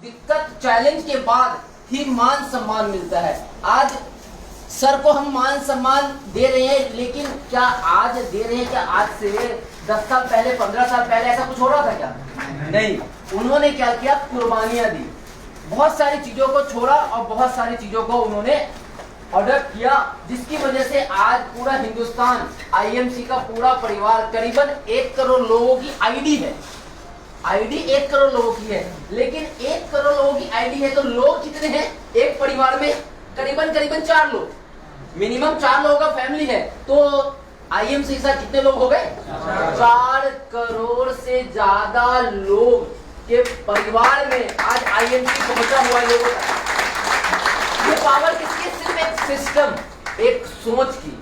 दिक्कत चैलेंज के बाद ही मान सम्मान मिलता है। आज सर को हम मान सम्मान दे रहे हैं, लेकिन क्या आज दे रहे हैं? क्या आज से 10 साल पहले, 15 साल पहले ऐसा कुछ हो रहा था क्या? नहीं। उन्होंने क्या किया? कुर्बानियां दी, बहुत सारी चीजों को छोड़ा और बहुत सारी चीजों को उन्होंने अडॉप्ट किया, जिसकी वजह से आज पूरा हिंदुस्तान, आईएमसी का पूरा परिवार, करीबन 1 करोड़ लोगों की आईडी है। आईडी 1 करोड़ लोगों की है, लेकिन 1 करोड़ लोगों की आईडी है तो लोग कितने हैं एक परिवार में? करीबन 4 लोग, मिनिमम 4 लोगों का फैमिली है। तो आईएमसी के साथ कितने लोग हो गए? 4 करोड़ से ज्यादा लोग के परिवार में आज आईएमसी पहुंचा हुआ है लोगों तक। ये पावर किसकी? सिर्फ एक सिस्टम, एक सोच की।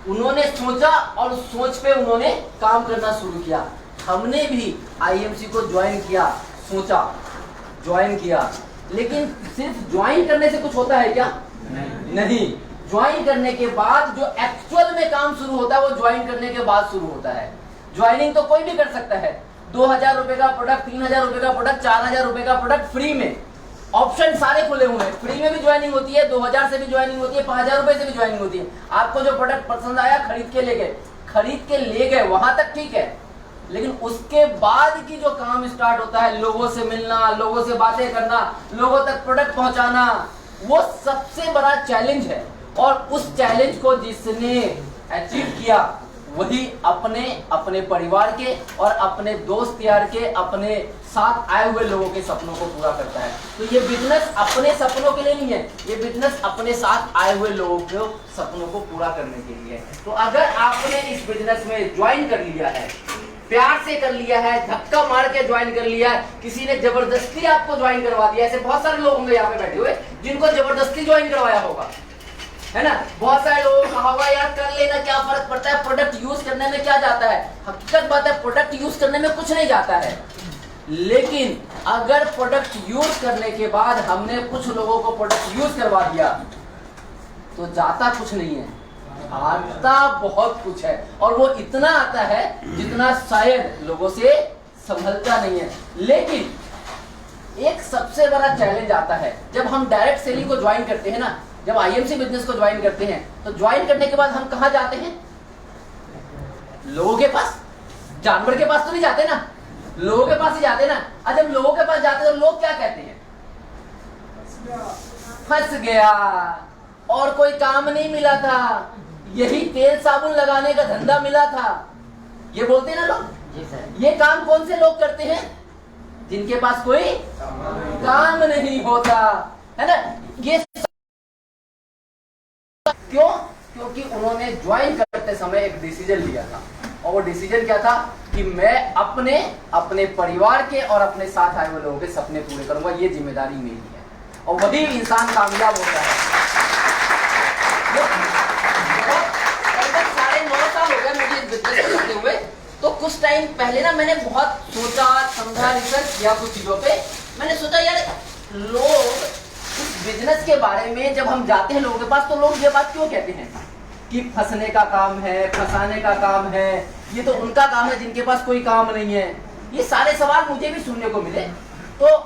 उन्होंने सोचा और उस सोच पे उन्होंने काम करना शुरू किया। हमने भी आईएमसी को ज्वाइन किया, सोचा, ज्वाइन किया, लेकिन सिर्फ ज्वाइन करने से कुछ होता है क्या? नहीं। ज्वाइन करने के बाद जो एक्चुअल में काम शुरू होता है वो ज्वाइन करने के बाद शुरू होता है। ज्वाइनिंग तो कोई भी कर सकता है। 2000 रुपए का प्रोडक्ट, 3000 रुपए का प्रोडक्ट, 4000 रुपए का प्रोडक्ट फ्री में, ऑप्शन सारे खुले हुए हैं। फ्री में भी ज्वाइनिंग होती है, 2000 से भी ज्वाइनिंग होती है, 5000 रुपए से भी ज्वाइनिंग होती है। आपको जो प्रोडक्ट पसंद आया खरीद के ले गए, वहां तक ठीक है, लेकिन उसके बाद की जो काम स्टार्ट होता है, लोगों से मिलना, लोगों से बातें करना, लोगों तक प्रोडक्ट पहुंचाना, वो सबसे बड़ा चैलेंज है। और उस चैलेंज को जिसने अचीव किया वही अपने परिवार के और अपने दोस्त यार के, अपने साथ आए हुए लोगों के सपनों को पूरा करता है। तो ये बिजनेस अपने सपनों के लिए नहीं है, ये बिजनेस अपने साथ आए हुए लोगों के सपनों को पूरा करने के लिए है। तो अगर आपने इस बिजनेस में ज्वाइन कर लिया है, प्यार से कर लिया है, धक्का मार के ज्वाइन कर लिया है, किसी ने जबरदस्ती आपको ज्वाइन करवा दिया, ऐसे बहुत सारे लोग होंगे यहाँ पे बैठे हुए जिनको जबरदस्ती ज्वाइन करवाया होगा, है ना? बहुत सारे लोगों को कहा होगा यार कर लेना, क्या फर्क पड़ता है, प्रोडक्ट यूज करने में क्या जाता है। हकीकत बात है, प्रोडक्ट यूज करने में कुछ नहीं जाता है, लेकिन अगर प्रोडक्ट यूज करने के बाद हमने कुछ लोगों को प्रोडक्ट यूज करवा दिया तो जाता कुछ नहीं है, आता बहुत कुछ है। और वो इतना आता है जितना शायद लोगों से संभलता नहीं है। लेकिन एक सबसे बड़ा चैलेंज आता है जब हम डायरेक्ट सेलिंग को ज्वाइन करते हैं ना, जब आईएमसी बिजनेस को ज्वाइन करते हैं, तो ज्वाइन करने के बाद हम कहां जाते हैं? लोगों के पास। जानवर के पास तो नहीं जाते ना, लोगों के पास ही जाते ना। और जब लोगों के पास जाते तो लोग क्या कहते हैं? फंस गया, और कोई काम नहीं मिला था, यही तेल साबुन लगाने का धंधा मिला था, ये बोलते हैं ना लोग। ये काम कौन से लोग करते हैं? जिनके पास कोई काम नहीं होता, है ना? ये क्यों? क्योंकि उन्होंने ज्वाइन करते समय एक डिसीजन लिया था, और वो डिसीजन क्या था कि मैं अपने परिवार के और अपने साथ आए हुए लोगों के सपने पूरे करूंगा, ये जिम्मेदारी मेरी है, और वही इंसान कामयाब होता है। लगभग 9.5 साल हो गए मुझे इस बिजनेस को करते हुए। तो कुछ टाइम पहले ना मैंने बहुत सोचा, समझा, रिसर्च किया कुछ चीजों पे। मैंने सोचा यार लोग इस बिजनेस के बारे में जब हम जाते हैं लोगों के पास, तो लोग ये बात क्यों कहते हैं कि फंसने का काम है, फंसाने का काम है, ये तो उनका काम है जिनके पास कोई काम नहीं है। ये सारे सवाल मुझे भी सुनने को मिले। तो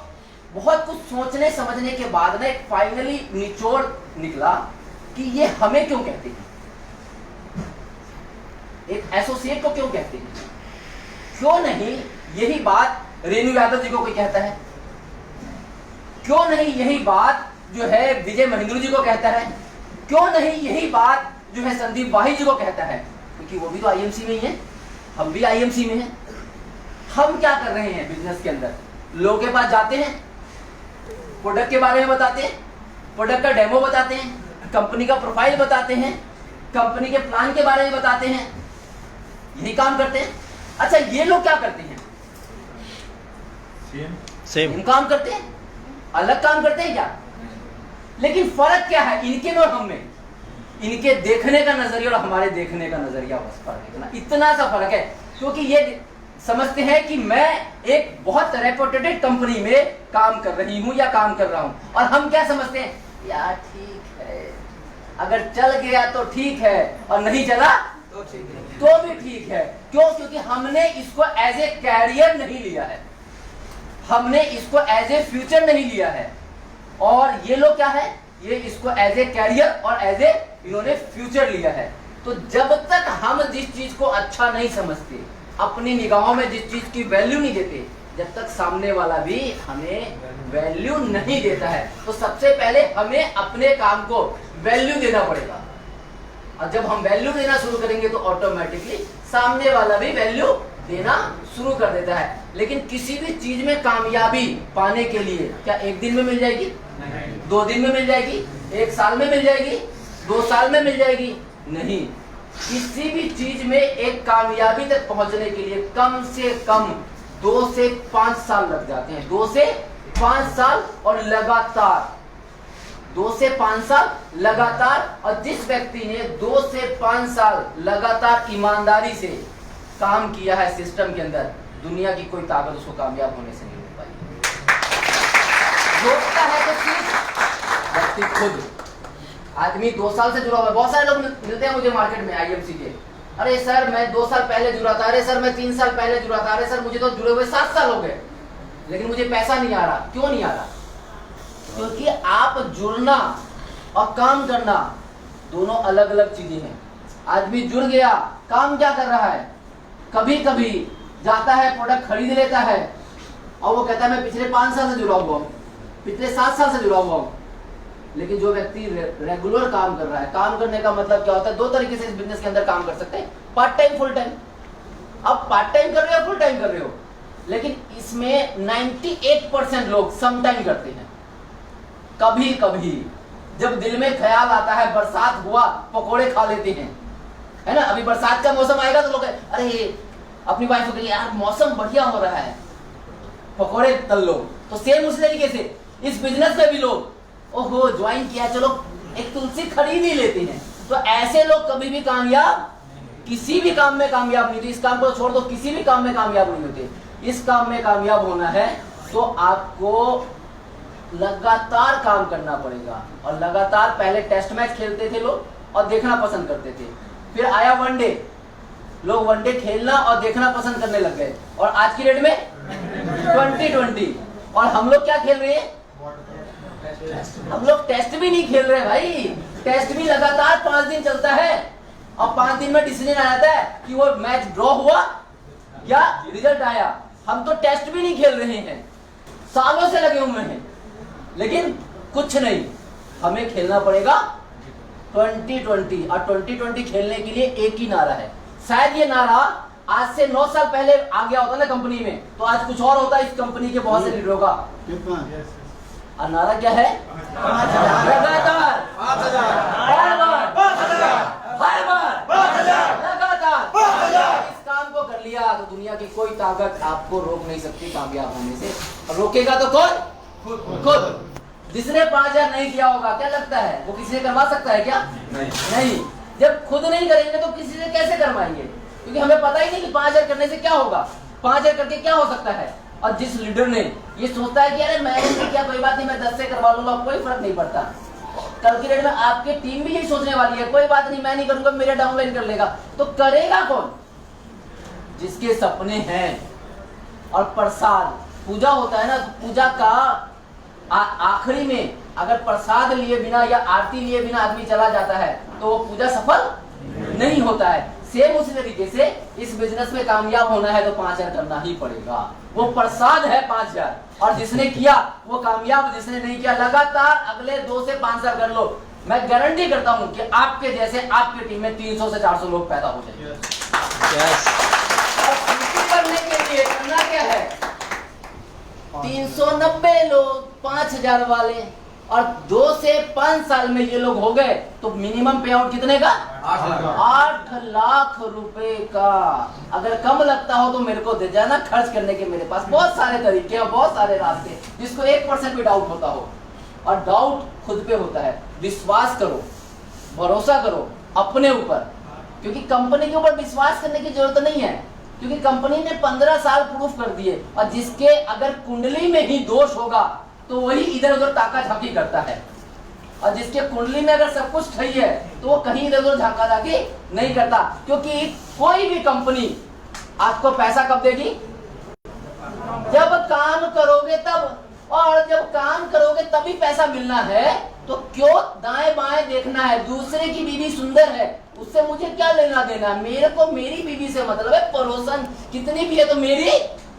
बहुत कुछ सोचने समझने के बाद में फाइनली निचोड़ निकला कि ये हमें क्यों कहते हैं, एक एसोसिएट को क्यों कहते हैं। क्यों नहीं यही बात रेणु यादव जी को कोई कहता है? क्यों नहीं यही बात जो है विजय महेंद्र जी को कहता है? क्यों नहीं यही बात जो है संदीप वाही जी को कहता है? क्योंकि वो भी तो आईएमसी में ही है, हम भी आईएमसी में हैं। हम क्या कर रहे हैं बिजनेस के अंदर? लोगों के पास जाते हैं, प्रोडक्ट के बारे में बताते हैं, प्रोडक्ट का डेमो बताते हैं, कंपनी का प्रोफाइल बताते हैं, कंपनी के प्लान के बारे में बताते हैं, यही काम करते हैं। अच्छा, ये लोग क्या करते हैं? सेम काम करते हैं, अलग काम करते हैं क्या? लेकिन फर्क क्या है इनके में और हम में? इनके देखने का नजरिया और हमारे देखने का नजरिया, बस फर्क है, इतना सा फर्क है। क्योंकि ये समझते हैं कि मैं एक बहुत रेपुटेड कंपनी में काम कर रही हूं या काम कर रहा हूं, और हम क्या समझते हैं? यार ठीक है, अगर चल गया तो ठीक है, और नहीं चला तो भी ठीक है। क्यों? क्योंकि हमने इसको एज ए कैरियर नहीं लिया है। हमने इसको एज ए फ्यूचर नहीं लिया है, और ये लोग क्या है, ये इसको एज ए कैरियर और एज ए इन्होंने फ्यूचर लिया है। तो जब तक हम जिस चीज को अच्छा नहीं समझते, अपनी निगाहों में जिस चीज की वैल्यू नहीं देते, जब तक सामने वाला भी हमें वैल्यू नहीं देता है, तो सबसे पहले हमें अपने काम को वैल्यू देना पड़ेगा। और जब हम वैल्यू देना शुरू करेंगे तो ऑटोमेटिकली सामने वाला भी वैल्यू देना शुरू कर देता है। लेकिन किसी भी चीज में कामयाबी पाने के लिए क्या एक दिन में मिल जाएगी, 2 दिन में मिल जाएगी, 1 साल में मिल जाएगी, 2 साल में मिल जाएगी? नहीं। किसी भी चीज में एक कामयाबी तक पहुंचने के लिए कम से कम 2 से 5 साल लग जाते हैं। 2 से 5 साल और लगातार, 2 से 5 साल लगातार। और जिस व्यक्ति ने 2 से 5 साल लगातार ईमानदारी से काम किया है सिस्टम के अंदर, दुनिया की कोई ताकत उसको कामयाब होने से नहीं रोक पाई। रोकता है तो सिर्फ व्यक्ति खुद। आदमी 2 साल से जुड़ा हुआ है। बहुत सारे लोग मिलते हैं मुझे मार्केट में आईएमसी के, अरे सर मैं 2 साल पहले जुड़ा था, अरे सर मैं 3 साल पहले जुड़ा था, अरे सर मुझे तो जुड़े हुए 7 साल हो गए, लेकिन मुझे पैसा नहीं आ रहा। क्यों नहीं आ रहा? क्योंकि आप जुड़ना और काम करना दोनों अलग अलग चीजें हैं। आदमी जुड़ गया, काम क्या कर रहा है, कभी कभी जाता है प्रोडक्ट खरीद लेता है और वो कहता है मैं पिछले 5 साल से जुड़ा हुआ हूँ, पिछले 7 साल से जुड़ा हुआ हूँ। लेकिन जो व्यक्ति रेगुलर काम कर रहा है, काम करने का मतलब क्या होता है, 2 तरीके से इस बिजनेस के अंदर काम कर सकते हैं, पार्ट टाइम, फुल टाइम। अब पार्ट टाइम कर रहे हो, फुल टाइम कर रहे हो, लेकिन इसमें 98% लोग सम टाइम करते हैं। कभी कभी जब दिल में ख्याल आता है, बरसात हुआ पकोड़े खा लेते हैं, है ना। अभी बरसात का मौसम आएगा तो लोग अरे अपनी वाइफ को कहिए यार मौसम बढ़िया हो रहा है, पकोड़े तल लो। तो सेम उसी तरीके से इस बिजनेस में भी लोग ओहो ज्वाइन किया, चलो एक तुलसी खरीद ही लेते हैं। तो ऐसे लोग कभी भी कामयाब, किसी भी काम में कामयाब नहीं होते। इस काम को छोड़ दो, किसी भी काम में कामयाब नहीं होते। इस काम में कामयाब होना है तो आपको लगातार काम करना पड़ेगा। और लगातार, पहले टेस्ट मैच खेलते थे लोग और देखना पसंद करते थे, फिर आया वनडे, लोग वनडे खेलना और देखना पसंद करने लग गए, और आज की डेट में 2020। और हम लोग क्या खेल रहे हैं, हम लोग टेस्ट भी नहीं खेल रहे भाई। टेस्ट भी लगातार 5 दिन चलता है और 5 दिन में डिसीजन आ जाता है कि वो मैच ड्रॉ हुआ या रिजल्ट आया। हम तो टेस्ट भी नहीं खेल रहे हैं, सालों से लगे हुए हैं, लेकिन कुछ नहीं। हमें खेलना पड़ेगा 2020। और 2020 खेलने के लिए एक ही नारा है। शायद ये नारा आज से 9 साल पहले आ गया होता ना कंपनी में, तो आज कुछ और होता इस कंपनी के बहुत से लीडरों का। और नारा क्या है, लगातार, लगातार। इस काम को कर लिया तो दुनिया की कोई ताकत आपको रोक नहीं सकती कामयाब होने से। रोकेगा तो कौन, खुद। जिसने 5000 नहीं किया होगा, क्या लगता है वो किसी से करवा सकता है क्या? नहीं। जब खुद नहीं करेंगे तो किसी से कैसे करवाएंगे? क्योंकि हमें पता ही नहीं कि 5000 करने से क्या होगा, 5000 करके क्या हो सकता है। और जिस लीडर ने ये सोचता है कि अरे मैंने क्या, कोई बात नहीं, मैं 10 से करवा लूंगा, कोई फर्क नहीं पड़ता। कल की डेट में आपकी टीम भी यही सोचने वाली है, कोई बात नहीं मैं नहीं करूंगा, मेरा डाउनलाइन कर लेगा। तो करेगा कौन? जिसके सपने हैं। और प्रसाद, पूजा होता है ना, पूजा का आखिरी में अगर प्रसाद लिए बिना या आरती लिए बिना आदमी चला जाता है तो वो पूजा सफल नहीं होता है। सेम उसी तरीके से इस बिजनेस में कामयाब होना है तो 5000 करना ही पड़ेगा। वो प्रसाद है 5000, और जिसने किया वो कामयाब, जिसने नहीं किया लगातार अगले 2 से 5 साल कर लो। मैं गारंटी करता हूं कि आपके जैसे आपकी टीम में 300 से 400 लोग पैदा हो जाएंगे। करने के लिए करना क्या है, 390 लोग 5000 वाले, और 2 से 5 साल में ये लोग हो गए तो मिनिमम पे आउट कितने का, 8 लाख रुपए का। अगर कम लगता हो तो मेरे को दे जाना, खर्च करने के मेरे पास बहुत सारे तरीके और बहुत सारे रास्ते। जिसको 1% भी डाउट होता हो, और डाउट खुद पे होता है, विश्वास करो, भरोसा करो अपने ऊपर, क्योंकि कंपनी के ऊपर विश्वास करने की जरूरत नहीं है, क्योंकि कंपनी ने 15 साल प्रूफ कर दिए। और जिसके अगर कुंडली में ही दोष होगा तो वही इधर उधर ताका झाकी करता है, और जिसके कुंडली में अगर सब कुछ सही है तो वो कहीं इधर उधर झाका झाकी नहीं करता। क्योंकि कोई भी कंपनी आपको पैसा कब देगी, जब काम करोगे तब, और जब काम करोगे तभी पैसा मिलना है, तो क्यों दाएं बाएं देखना है? दूसरे की बीवी सुंदर है, उससे मुझे क्या लेना देना? मेरे को मेरी बीवी से मतलब है। पड़ोसन कितनी भी है तो मेरी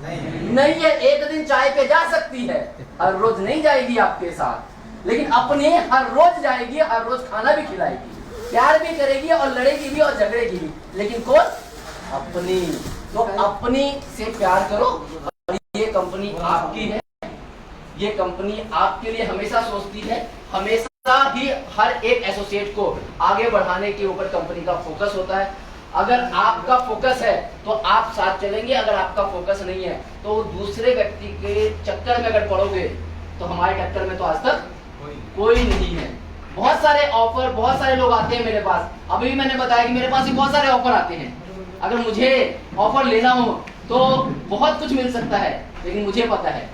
नहीं है। एक दिन चाय पे जा सकती है, हर रोज नहीं जाएगी आपके साथ, लेकिन अपने हर रोज जाएगी, हर रोज खाना भी खिलाएगी, प्यार भी करेगी और लड़ेगी भी और झगड़ेगी भी, लेकिन कौन? अपनी। तो अपनी से प्यार करो। और ये कंपनी आपकी है, ये कंपनी आपके लिए हमेशा सोचती है, हमेशा ही हर एक एसोसिएट को आगे बढ़ाने के ऊपर कंपनी का फोकस होता है। अगर आपका फोकस है तो आप साथ चलेंगे, अगर आपका फोकस नहीं है तो दूसरे व्यक्ति के चक्कर में अगर पड़ोगे तो हमारे टक्कर में तो आज तक कोई नहीं है। बहुत सारे ऑफर, बहुत सारे लोग आते हैं मेरे पास। अभी भी मैंने बताया कि मेरे पास भी बहुत सारे ऑफर आते हैं। अगर मुझे ऑफर लेना हो तो बहुत कुछ मिल सकता है, लेकिन मुझे पता है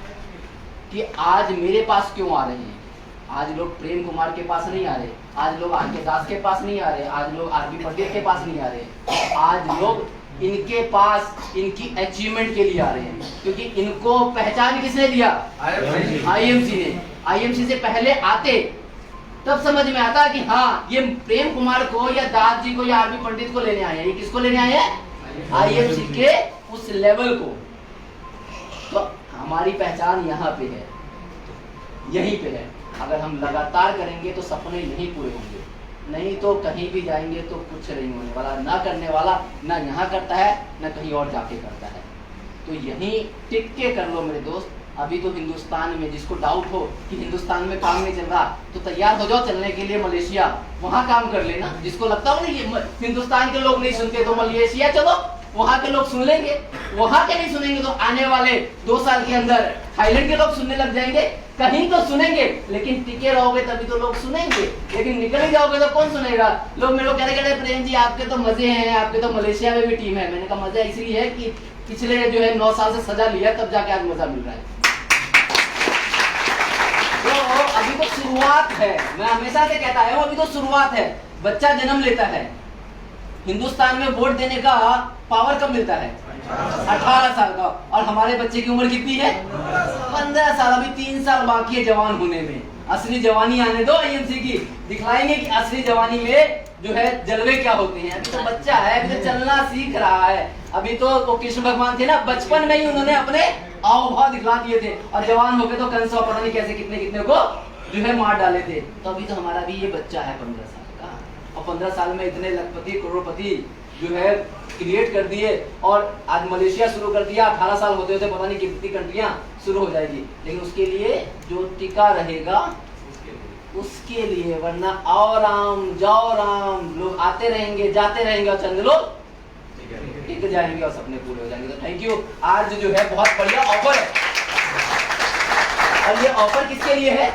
कि आज मेरे पास क्यों आ रहे हैं। आज लोग प्रेम कुमार के पास नहीं आ रहे, आज लोग आर.के. दास के पास नहीं आ रहे, आज लोग आर.बी. पंडित के पास नहीं आ रहे, आज लोग इनके पास इनकी अचीवमेंट के लिए आ रहे हैं, क्योंकि इनको पहचान किसने दिया? आईएमसी ने। आईएमसी से पहले आते तब समझ में आता कि हाँ ये प्रेम कुमार को या दास जी को या आर.बी. पंडित को लेने आए हैं। ये किसको लेने आए हैं? आईएमसी के उस लेवल को। तो हमारी पहचान यहाँ पे है, यहीं पे है। अगर हम लगातार करेंगे तो सपने यहीं पूरे होंगे, नहीं तो कहीं भी जाएंगे तो कुछ नहीं होने वाला। ना करने वाला ना यहाँ करता है ना कहीं और जाके करता है। तो यहीं टिक के कर लो मेरे दोस्त। अभी तो हिंदुस्तान में जिसको डाउट हो कि हिंदुस्तान में काम नहीं चल रहा तो तैयार हो जाओ चलने के लिए मलेशिया, वहाँ काम कर लेना। जिसको लगता हो ना ये हिंदुस्तान के लोग नहीं सुनते तो मलेशिया चलो, वहाँ के लोग सुन लेंगे। वहाँ के नहीं सुनेंगे तो आने वाले 2 साल के अंदर थाईलैंड के लोग सुनने लग जाएंगे। कहीं तो सुनेंगे, लेकिन टिके रहोगे तभी तो लोग सुनेंगे। लेकिन निकल ही जाओगे तो कौन सुनेगा? लोग मेरे को कह रहे प्रेम जी आपके तो मजे हैं, आपके तो मलेशिया में भी टीम है। मैंने कहा मजा इसलिए है कि पिछले जो है 9 साल से सजा लिया तब जाके आज मजा मिल रहा है। तो अभी तो शुरुआत है, मैं हमेशा से कहता हूँ अभी तो शुरुआत है। बच्चा जन्म लेता है, हिंदुस्तान में वोट देने का पावर कब मिलता है? 18 साल का। और हमारे बच्चे की उम्र कितनी है? 15 साल। अभी 3 साल बाकी है जवान होने में। असली जवानी आने दो आईएमसी की, दिखलाएंगे कि असली जवानी में जो है जलवे क्या होते हैं। अभी तो बच्चा है, अभी तो चलना सीख रहा है। अभी तो वो कृष्ण भगवान थे ना, बचपन में ही उन्होंने अपने आओ भाव दिखला दिए थे, और जवान होके तो कंस पता नहीं कैसे कितने कितने को जो है मार डाले थे। तो अभी तो हमारा भी ये बच्चा है 15 साल का, और 15 साल में इतने लखपति करोड़पति जो है क्रिएट कर दिए। और आज मलेशिया शुरू कर दिया, 18 साल होते होते पता नहीं कितनी कंट्रियां शुरू हो जाएगी। लेकिन उसके लिए जो टिका रहेगा उसके लिए, वरना आओ राम जाओ राम, लोग आते रहेंगे जाते रहेंगे और चंद लोग टिक जाएंगे और सपने पूरे हो जाएंगे। तो थैंक यू। आज जो है बहुत बढ़िया ऑफर है, और ये ऑफर किसके लिए है?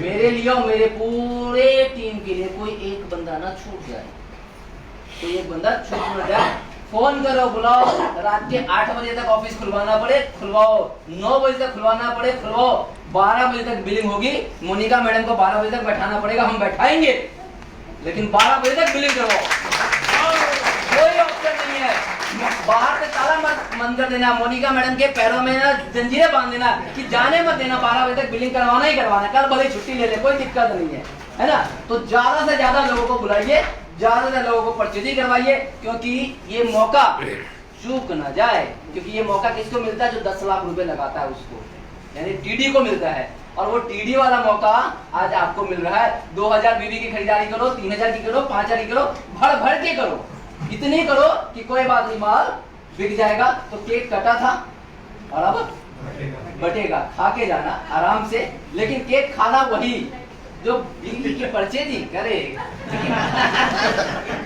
मेरे लिए और मेरे पूरे टीम के लिए। कोई एक बंदा ना छूट जाए, तो एक बंदा छूट न जाए। फोन करो, बुलाओ, रात के 8 बजे तक ऑफिस खुलवाना पड़े खुलवाओ, 9 बजे तक खुलवाना पड़े खुलवाओ, 12 बजे तक बिलिंग होगी। मोनिका मैडम को 12 बजे तक बैठाना पड़ेगा, हम बैठाएंगे, लेकिन 12 बजे तक बिलिंग करवाओ। कोई ऑप्शन नहीं है। बाहर से ताला बंद कर देना, मोनिका मैडम के पैरों में ना जंजीरें बांध देना कि जाने मत देना, 12 बजे तक बिलिंग करवाना ही करवाना। कल भले छुट्टी ले ले, कोई दिक्कत नहीं है ना। तो ज्यादा से ज्यादा लोगों को बुलाइए, ज्यादा से ज्यादा लोगों को परचेजिंग करवाइए, क्योंकि ये मौका चूक ना जाए। क्योंकि ये मौका किसको मिलता है? जो 10 लाख रुपए लगाता है उसको, यानी टीडी को मिलता है। और वो टीडी वाला मौका आज आपको मिल रहा है। 2000 बीबी की खरीदारी करो, 3000 की करो, 5000 की करो, भर भर के करो, इतनी करो कि कोई बात नहीं, माल बिक जाएगा। तो केक कटा था और अब बटेगा, खा के जाना आराम से, लेकिन केक खाना वही जो बीवी की परचेजिंग करे।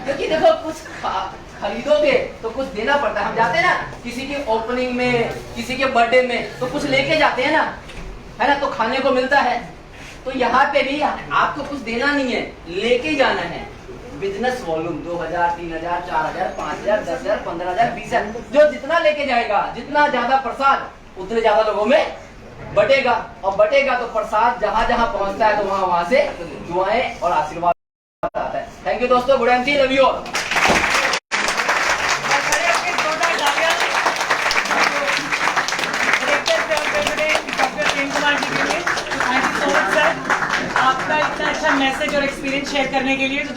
क्योंकि देखो कुछ खरीदोगे तो कुछ देना पड़ता है। हम जाते हैं ना किसी की ओपनिंग में, किसी के बर्थडे में, तो कुछ लेके जाते हैं ना, है ना, तो खाने को मिलता है। तो यहाँ पे भी आपको कुछ देना नहीं है, लेके जाना है। बिजनेस वॉल्यूम 2000, 3000, 4000, 5000, 10000, 15000, 20000, जो जितना लेके जाएगा, जितना ज्यादा प्रसाद उतने ज्यादा लोगों में बटेगा। और बटेगा तो प्रसाद जहां जहां पहुंचता है तो वहां वहां से दुआएं और आशीर्वाद आता है। थैंक यू दोस्तों, good MC, love you all. Message और एक्सपीरियंस शेयर करने के लिए। तो